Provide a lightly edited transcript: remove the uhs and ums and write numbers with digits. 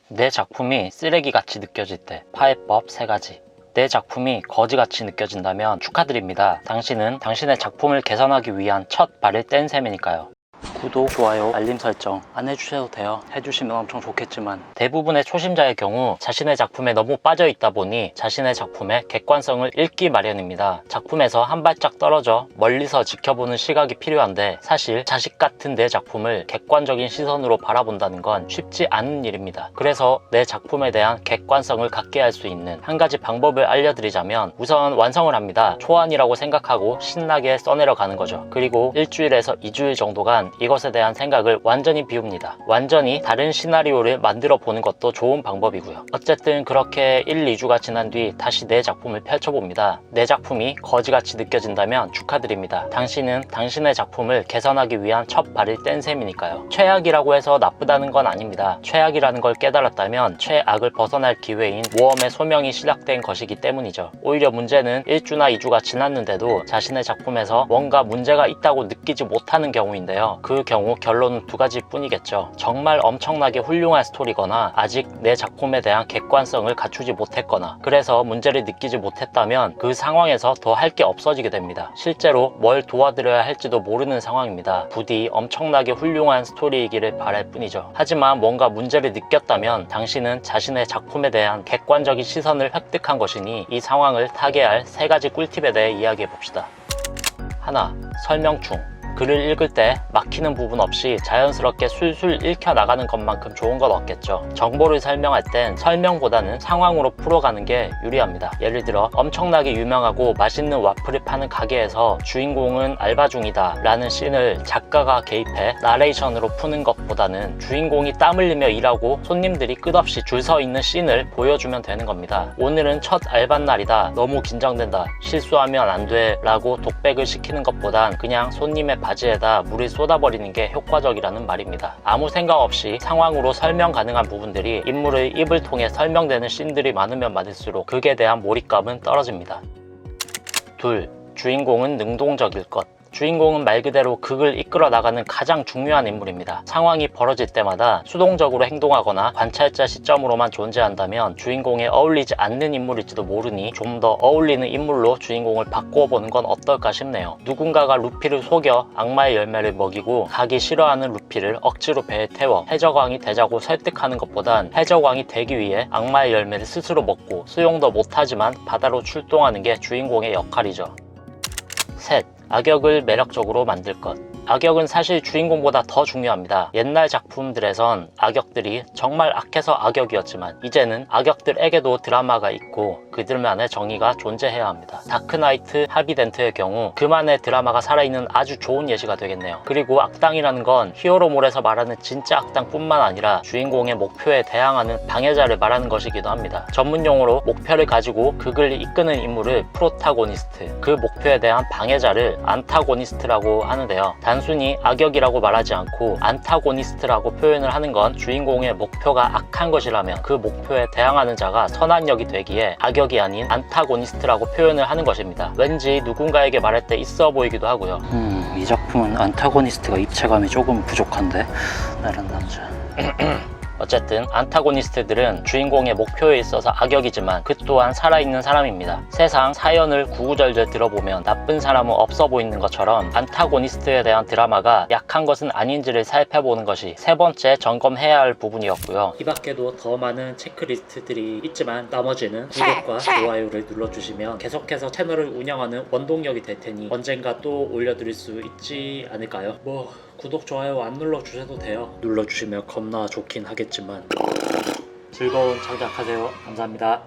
내 작품이 쓰레기같이 느껴질 때 파해법 3가지. 내 작품이 거지같이 느껴진다면 축하드립니다. 당신은 당신의 작품을 개선하기 위한 첫 발을 뗀 셈이니까요. 구독, 좋아요, 알림 설정 안 해주셔도 돼요. 해주시면 엄청 좋겠지만 대부분의 초심자의 경우 자신의 작품에 너무 빠져있다 보니 자신의 작품의 객관성을 잃기 마련입니다. 작품에서 한 발짝 떨어져 멀리서 지켜보는 시각이 필요한데 사실 자식 같은 내 작품을 객관적인 시선으로 바라본다는 건 쉽지 않은 일입니다. 그래서 내 작품에 대한 객관성을 갖게 할 수 있는 한 가지 방법을 알려드리자면 우선 완성을 합니다. 초안이라고 생각하고 신나게 써내려 가는 거죠. 그리고 일주일에서 2주일 정도간 이것에 대한 생각을 완전히 비웁니다. 완전히 다른 시나리오를 만들어 보는 것도 좋은 방법이고요. 어쨌든 그렇게 1, 2주가 지난 뒤 다시 내 작품을 펼쳐봅니다. 내 작품이 거지같이 느껴진다면 축하드립니다. 당신은 당신의 작품을 개선하기 위한 첫 발을 뗀 셈이니까요. 최악이라고 해서 나쁘다는 건 아닙니다. 최악이라는 걸 깨달았다면 최악을 벗어날 기회인 모험의 소명이 시작된 것이기 때문이죠. 오히려 문제는 1주나 2주가 지났는데도 자신의 작품에서 뭔가 문제가 있다고 느끼지 못하는 경우인데요. 그 경우 결론은 2가지 뿐이겠죠. 정말 엄청나게 훌륭한 스토리거나 아직 내 작품에 대한 객관성을 갖추지 못했거나 그래서 문제를 느끼지 못했다면 그 상황에서 더 할 게 없어지게 됩니다. 실제로 뭘 도와드려야 할지도 모르는 상황입니다. 부디 엄청나게 훌륭한 스토리이기를 바랄 뿐이죠. 하지만 뭔가 문제를 느꼈다면 당신은 자신의 작품에 대한 객관적인 시선을 획득한 것이니 이 상황을 타개할 3가지 꿀팁에 대해 이야기해 봅시다. 하나, 설명충. 글을 읽을 때 막히는 부분 없이 자연스럽게 술술 읽혀 나가는 것만큼 좋은 건 없겠죠. 정보를 설명할 땐 설명보다는 상황으로 풀어가는 게 유리합니다. 예를 들어 엄청나게 유명하고 맛있는 와플을 파는 가게에서 주인공은 알바 중이다 라는 씬을 작가가 개입해 나레이션으로 푸는 것보다는 주인공이 땀 흘리며 일하고 손님들이 끝없이 줄 서 있는 씬을 보여주면 되는 겁니다. 오늘은 첫 알바 날이다. 너무 긴장된다. 실수하면 안 돼 라고 독백을 시키는 것보단 그냥 손님의 바지에다 물을 쏟아버리는 게 효과적이라는 말입니다. 아무 생각 없이 상황으로 설명 가능한 부분들이 인물의 입을 통해 설명되는 씬들이 많으면 많을수록 극에 대한 몰입감은 떨어집니다. 둘, 주인공은 능동적일 것. 주인공은 말 그대로 극을 이끌어 나가는 가장 중요한 인물입니다. 상황이 벌어질 때마다 수동적으로 행동하거나 관찰자 시점으로만 존재한다면 주인공에 어울리지 않는 인물일지도 모르니 좀 더 어울리는 인물로 주인공을 바꾸어 보는 건 어떨까 싶네요. 누군가가 루피를 속여 악마의 열매를 먹이고 가기 싫어하는 루피를 억지로 배에 태워 해적왕이 되자고 설득하는 것보단 해적왕이 되기 위해 악마의 열매를 스스로 먹고 수용도 못하지만 바다로 출동하는 게 주인공의 역할이죠. 셋, 악역을 매력적으로 만들 것. 악역은 사실 주인공보다 더 중요합니다. 옛날 작품들에선 악역들이 정말 악해서 악역이었지만 이제는 악역들에게도 드라마가 있고 그들만의 정의가 존재해야 합니다. 다크나이트 하비덴트의 경우 그만의 드라마가 살아있는 아주 좋은 예시가 되겠네요. 그리고 악당이라는 건 히어로몰에서 말하는 진짜 악당뿐만 아니라 주인공의 목표에 대항하는 방해자를 말하는 것이기도 합니다. 전문용어로 목표를 가지고 극을 이끄는 인물을 프로타고니스트, 그 목표에 대한 방해자를 안타고니스트라고 하는데요. 단순히 악역이라고 말하지 않고 안타고니스트라고 표현을 하는 건 주인공의 목표가 악한 것이라면 그 목표에 대항하는 자가 선한 역이 되기에 악역이 아닌 안타고니스트라고 표현을 하는 것입니다. 왠지 누군가에게 말할 때 있어 보이기도 하고요. 이 작품은 안타고니스트가 입체감이 조금 부족한데? 다른 남자. 어쨌든 안타고니스트들은 주인공의 목표에 있어서 악역이지만 그 또한 살아있는 사람입니다. 세상 사연을 구구절절 들어보면 나쁜 사람은 없어 보이는 것처럼 안타고니스트에 대한 드라마가 약한 것은 아닌지를 살펴보는 것이 3번째 점검해야 할 부분이었고요. 이 밖에도 더 많은 체크리스트들이 있지만 나머지는 구독과 좋아요를 눌러주시면 계속해서 채널을 운영하는 원동력이 될 테니 언젠가 또 올려드릴 수 있지 않을까요? 구독, 좋아요 안 눌러주셔도 돼요. 눌러주시면 겁나 좋긴 하겠지만 즐거운 창작하세요. 감사합니다.